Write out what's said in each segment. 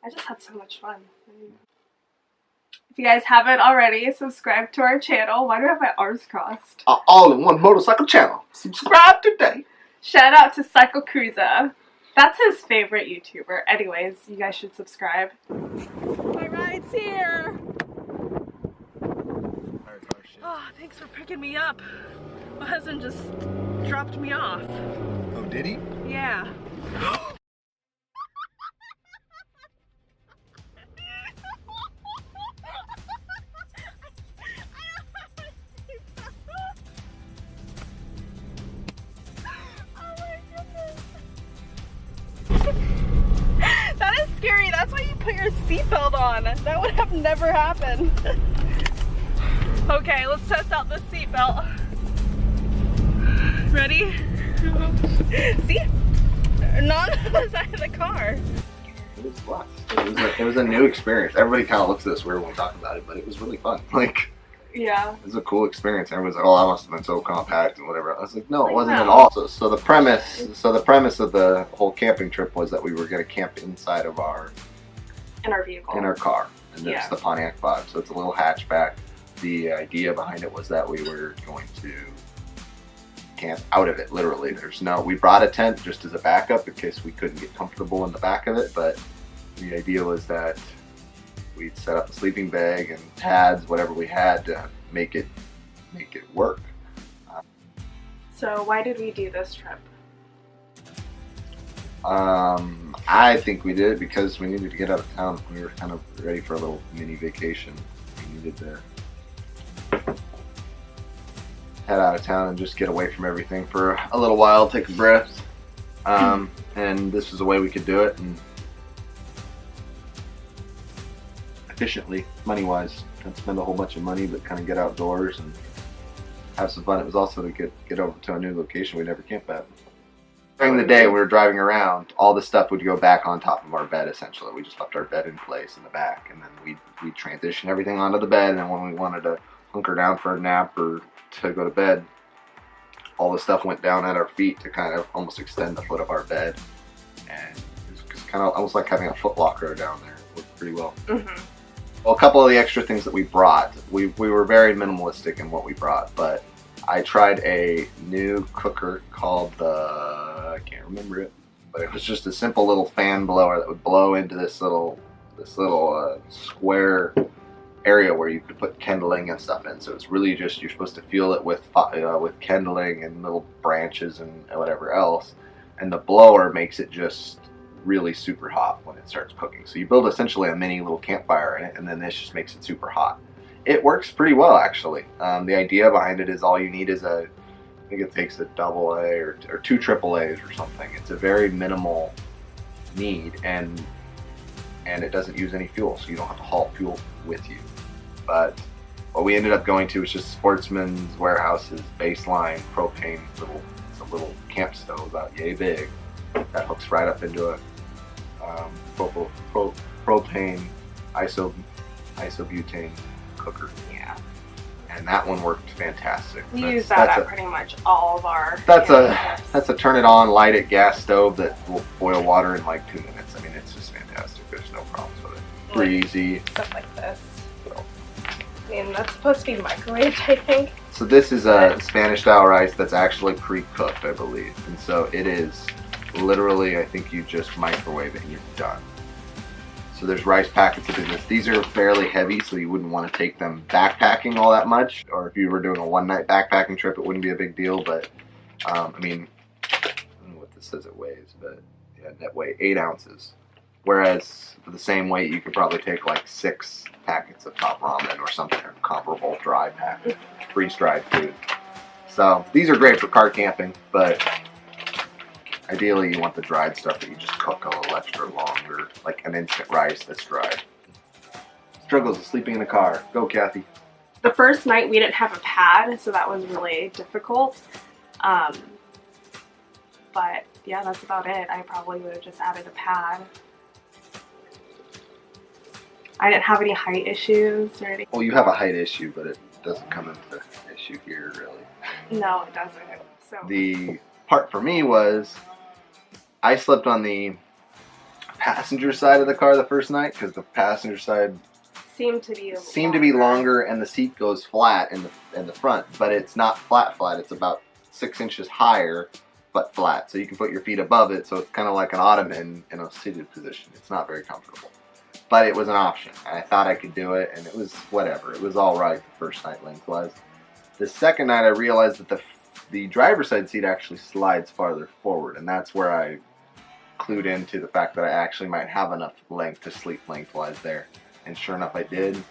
I just had so much fun. If you guys haven't already, subscribe to our channel. Why do I have my arms crossed? All-in-one motorcycle channel. Subscribe today. Shout out to CycleCruza. That's his favorite YouTuber. Anyways, you guys should subscribe. My ride's here. Oh, thanks for picking me up. My husband just dropped me off. Oh, did he? Yeah. That is scary. That's why you put your seatbelt on. That would have never happened. Okay, let's test out the seatbelt. Ready? See? Not on the side of the car. It was fun. It was a new experience. Everybody kind of looks at this weird when we talk about it, but it was really fun. Like, yeah, it was a cool experience. Everyone's like, "Oh, that must have been so compact and whatever." I was like, "No, it wasn't at all." So the premise of the whole camping trip was that we were going to camp inside of our vehicle, in our car, and it's the Pontiac 5. So it's a little hatchback. The idea behind it was that we were going to camp out of it, literally. We brought a tent just as a backup in case we couldn't get comfortable in the back of it, but the idea was that we'd set up a sleeping bag and pads, whatever we had, to make it work. So why did we do this trip? I think we did it because we needed to get out of town. We were kind of ready for a little mini vacation. We needed to head out of town and just get away from everything for a little while, take a breath. And this was a way we could do it, and efficiently, money-wise. Not spend a whole bunch of money, but kind of get outdoors and have some fun. It was also to get over to a new location we never camped at. During the day, we were driving around. All the stuff would go back on top of our bed. Essentially, we just left our bed in place in the back, and then we'd transition everything onto the bed. And then when we wanted to hunker down for a nap or to go to bed, all the stuff went down at our feet to kind of almost extend the foot of our bed, and it was kind of almost like having a foot locker down there. It worked pretty well. Well, a couple of the extra things that we brought, we were very minimalistic in what we brought, but I tried a new cooker called I can't remember it, but it was just a simple little fan blower that would blow into this little square area where you could put kindling and stuff in. So it's really just, you're supposed to fuel it with kindling and little branches and whatever else, and the blower makes it just really super hot when it starts cooking. So you build essentially a mini little campfire in it, and then this just makes it super hot. It works pretty well, actually. The idea behind it is all you need is I think it takes a AA or 2 AAAs or something. It's a very minimal need, and it doesn't use any fuel, so you don't have to haul fuel with you. But what we ended up going to was just Sportsman's Warehouse's baseline propane it's a little camp stove about yay big that hooks right up into a propane isobutane cooker. Yeah. And that one worked fantastic. We use that at pretty much all of our That's a turn it on, light it gas stove that will boil water in like 2 minutes. I mean, it's just fantastic. There's no problems with it. Breezy. Stuff like this. I mean, that's supposed to be microwaved, I think. So this is a Spanish style rice that's actually pre-cooked, I believe. And so it is literally, I think you just microwave it and you're done. So there's rice packets in this. These are fairly heavy, so you wouldn't want to take them backpacking all that much. Or if you were doing a one-night backpacking trip, it wouldn't be a big deal. But, I mean, I don't know what this says it weighs, but yeah, net weight 8 ounces. Whereas for the same weight, you could probably take like 6 packets of top ramen or something, or comparable dry package, freeze-dried food. So these are great for car camping, but ideally you want the dried stuff that you just cook a little extra longer, like an instant rice that's dried. Struggles of sleeping in a car. Go, Kathy. The first night we didn't have a pad, so that was really difficult. But yeah, that's about it. I probably would have just added a pad. I didn't have any height issues or anything. Well, you have a height issue, but it doesn't come into issue here, really. No, it doesn't. So the part for me was I slept on the passenger side of the car the first night because the passenger side seemed to be longer, and the seat goes flat in the front, but it's not flat. It's about 6 inches higher, but flat. So you can put your feet above it. So it's kind of like an ottoman in a seated position. It's not very comfortable, but it was an option. I thought I could do it, and it was whatever. It was all right the first night lengthwise. The second night, I realized that the driver's side seat actually slides farther forward, and that's where I clued into the fact that I actually might have enough length to sleep lengthwise there. And sure enough, I did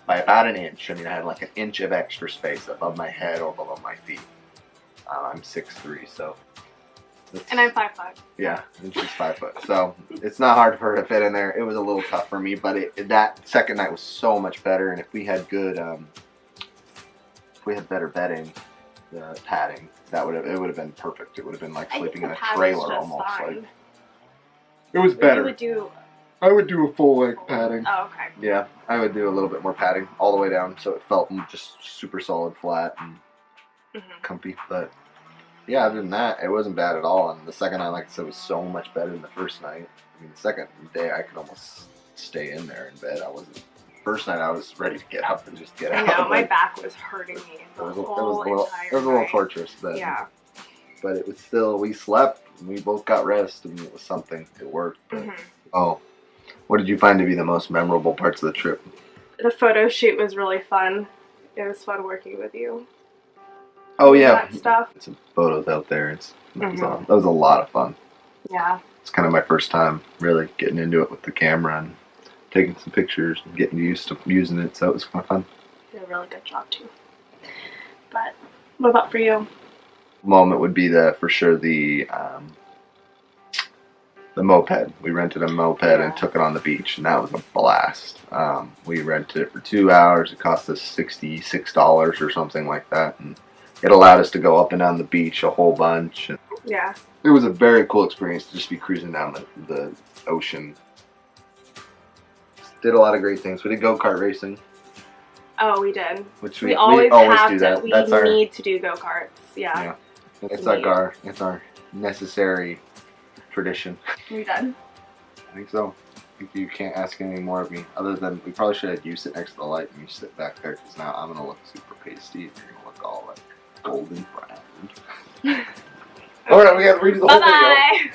by about an inch. I mean, I had like an inch of extra space above my head or below my feet. I'm 6'3", so. And I'm 5'5". Yeah, and she's 5 foot. So it's not hard for her to fit in there. It was a little tough for me, but that second night was so much better. And if we had better bedding, padding, it would have been perfect. It would have been like sleeping in a trailer almost. Like it was better. I would do a full leg padding. Oh, okay. Yeah, I would do a little bit more padding all the way down, so it felt just super solid, flat, and comfy. But yeah, other than that, it wasn't bad at all. And the second night, like I said, was so much better than the first night. I mean, the second day, I could almost stay in there in bed. First night, I was ready to get up and just get out. I know, my back was hurting me the whole entire It was a little torturous, but yeah. But it was still, we slept, and we both got rest, and it was something. It worked. But, oh. What did you find to be the most memorable parts of the trip? The photo shoot was really fun. It was fun working with you. Oh yeah, that stuff. Some photos out there. That was a lot of fun. Yeah. It's kind of my first time really getting into it with the camera and taking some pictures and getting used to using it. So it was kind of fun. You did a really good job too. But what about for you? Moment would be for sure the moped. We rented a moped and took it on the beach, and that was a blast. We rented it for 2 hours. It cost us $66 or something like that, and it allowed us to go up and down the beach a whole bunch. And yeah. It was a very cool experience to just be cruising down the ocean. Did a lot of great things. We did go-kart racing. Oh, we did. Which we always have do to. that. We need to do go-karts. Yeah. It's our necessary tradition. We done? I think so. I think you can't ask any more of me, other than we probably should have you sit next to the light and you sit back there, because now I'm going to look super pasty and you're going to look all like golden brown. Alright, we got to redo the whole video. Bye-bye!